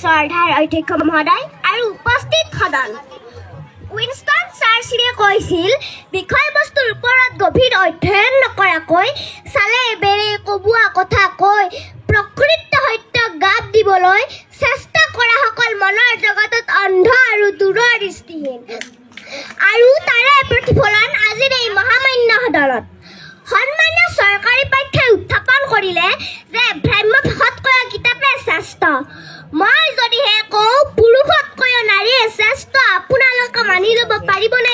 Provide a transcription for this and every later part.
শ্ৰদ্ধাৰ অধ্যক্ষ মহোদয় আৰু উপস্থিত সদন। উইনষ্টন চাৰ্চিলে কৈছিল, বিষয়বস্তুৰ ওপৰত গভীৰ অধ্যয়ন নকৰাকৈ চালে বেৰে কবোৱা কথা কৈ প্ৰকৃত সত্যক গাপ দিবলৈ চেষ্টা কৰাসকল মনৰ জগতত অন্ধ আৰু দূৰদৃষ্টিহীন। আৰু তাৰে প্ৰতিফলন আজিৰ এই মহামান্য সদনত। সন্মানীয় চৰকাৰী পক্ষই উত্থাপন কৰিলে যে ভ্ৰাম্যভাষতকৈ কিতাপে শ্ৰেষ্ঠ। মই যদিহে কওঁ পুৰুষতকৈ নাৰীয়ে শ্ৰেষ্ঠ, আপোনালোকে মানি ল'ব পাৰিবনে?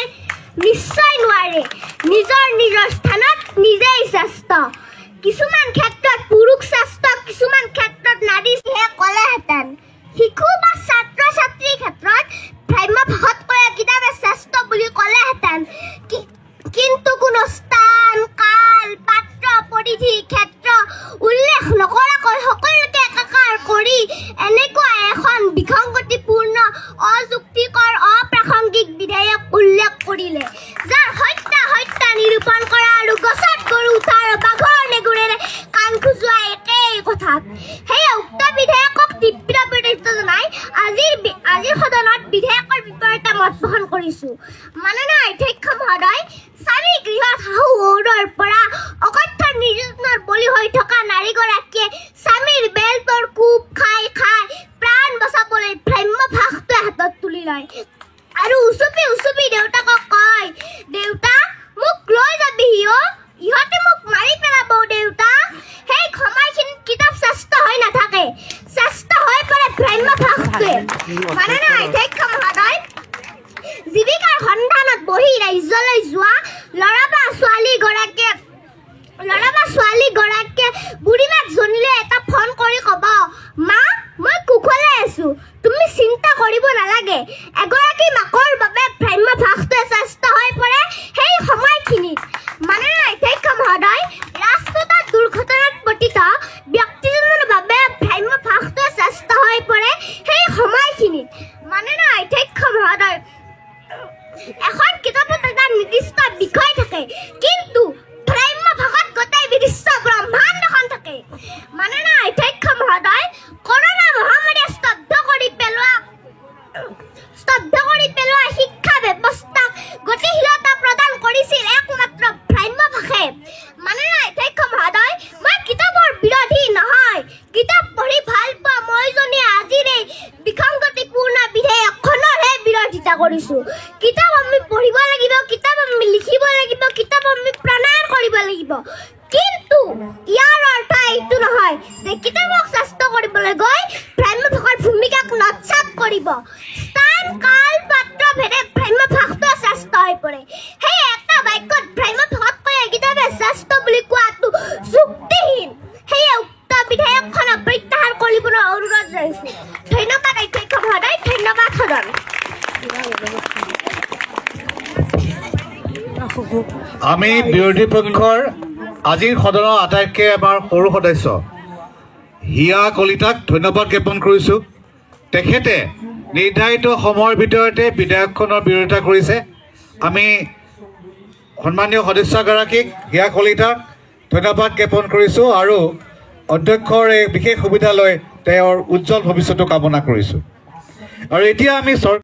নিশ্চয় নোৱাৰে। নিজৰ স্থানত নিজেই শ্ৰেষ্ঠ। কিছুমান ক্ষেত্ৰত পুৰুষ শ্ৰেষ্ঠ, কিছুমান ক্ষেত্ৰত নাৰীহে ক'লেহেঁতেন। শিশু বা ছাত্ৰ ছাত্ৰীৰ ক্ষেত্ৰত ভ্ৰাম্যভাষতকৈ কিতাপে শ্ৰেষ্ঠ বুলি ক'লেহেঁতেন। কিন্তু কোনো স্থান, কাল, পাত্ৰ, পৰিধি, ক্ষেত্ৰ উল্লেখ নকৰাকৈ সকলোকে একাকাৰ কৰি এনেকুৱা এখন বিসংগতিপূৰ্ণ, অযুক্তিকৰ, অপ্ৰাসংগিক বিধেয়ক উল্লেখ কৰিলে, যাৰ হত্যা নিৰূপণ কৰা আৰু গছত গৰু উঠা আৰু বাঘৰ নেগুৰেৰে কাণ খোজোৱা একেই কথাত। সেয়ে উক্ত বিধেয়কক তীব্ৰ বিৰোধিতা জনাই আজিৰ সদনত বিধেয়কৰ বিপৰীতে মত পোষণ কৰিছোঁ। মাননীয় অধ্যক্ষ মহোদয়, স্বামী গৃহত শাহু শহুৰৰ পৰা অকথ্য নিৰ্যাতনৰ বলি হৈ থকা নাৰীগৰাকীয়ে স্বামীৰ বেলটোৰ কোব খাই প্ৰাণ বচাবলৈ ভ্ৰাম্যভাষটোৱে হাতত তুলি লয় আৰু উচুপি দেউতাকক কয়, দেউতা মোক লৈ যাবিহি অ', ইহঁতে মোক মাৰি পেলাব দেউতা। সেই সময়খিনিত কিতাপ শ্ৰেষ্ঠ হৈ নাথাকে, শ্ৰেষ্ঠ হৈ পৰে ভ্ৰাম্যভাষটোৱে। মাননীয় অধ্যক্ষ মহোদয়, জীৱিকাৰ সন্ধানত বহি ৰাজ্যলৈ যোৱা ল'ৰা বা ছোৱালীগৰাকীয়ে বুঢ়ীমাক জনিলে এটা ফোন কৰি ক'ব, মা মই কুশলে আছো, তুমি চিন্তা কৰিব নালাগে। এগৰাকী মাকৰ বাবে ভ্ৰাম্যভাষটোৱে শ্ৰেষ্ঠ হৈ পৰে সেই সময়খিনিত। মাননীয় অধ্যক্ষ মহোদয়, ৰাজপথত দুৰ্ঘটনাত পতিত ব্যক্তিজনৰ বাবে ভ্ৰাম্যভাষটোৱে শ্ৰেষ্ঠ হৈ পৰে সেই সময়খিনিত। মাননীয় অধ্যক্ষ মহোদয়, এখন কিতাপত এটা নিৰ্দিষ্ট বিষয় থাকে, কিন্তু ভ্ৰাম্যভাষত গোটেই বিদৃশ্য ব্ৰহ্মাণ্ডখন থাকে। মাননীয় অধ্যক্ষ মহোদয়, কৰোনা মহামাৰীয়ে স্তব্ধ কৰি পেলোৱা শিক্ষা ব্যৱস্থাক গতিশীলতা প্ৰদান কৰিছিল একমাত্ৰ ভ্ৰাম্যভাষে। মাননীয় অধ্যক্ষ মহোদয়, মই কিতাপৰ বিৰোধী নহয়, কিতাপ পঢ়ি ভাল পোৱা মইজনীয়ে আজিৰ এই বিসংগতিপূৰ্ণ বিধেয়কখনৰহে বিৰোধিতা কৰিছোঁ। কিতাপ আমি পঢ়িব লাগিব, কিতাপ আমি লিখিব লাগিব, কিতাপ আমি প্ৰণয়ন কৰিব লাগিব। কিন্তু ইয়াৰ অৰ্থ এইটো নহয় যে কিতাপক শ্ৰেষ্ঠ কৰিবলৈ গৈ ভ্ৰাম্যভাষাৰ ভূমিকাক নৎসাৎ কৰিব। স্থান, কাল, পাত্ৰ ভেদে ভ্ৰাম্যভাষটোৱে শ্ৰেষ্ঠ হৈ পৰে। সেই এটা বাক্যত ভ্ৰাম্যভাষতকৈ কিতাপে শ্ৰেষ্ঠ বুলি কোৱাটো যুক্তিহীন। সেয়ে উক্ত বিধেয়কখনক প্ৰত্যাহাৰ কৰিবলৈ অনুৰোধ জনাইছোঁ। ধন্যবাদ অধ্যক্ষ মহোদয়, ধন্যবাদ সদন। আমি বিৰোধী পক্ষৰ আজিৰ সদনৰ আটাইতকৈ আমাৰ সৰু সদস্য হিয়া কলিতাক ধন্যবাদ জ্ঞাপন কৰিছোঁ। তেখেতে নিৰ্ধাৰিত সময়ৰ ভিতৰতে বিধেয়কখনৰ বিৰোধিতা কৰিছে। আমি সন্মানীয় সদস্যগৰাকীক হিয়া কলিতাক ধন্যবাদ জ্ঞাপন কৰিছোঁ আৰু অধ্যক্ষৰ এই বিশেষ সুবিধা লৈ তেওঁৰ উজ্জ্বল ভৱিষ্যতো কামনা কৰিছোঁ। আৰু এতিয়া আমি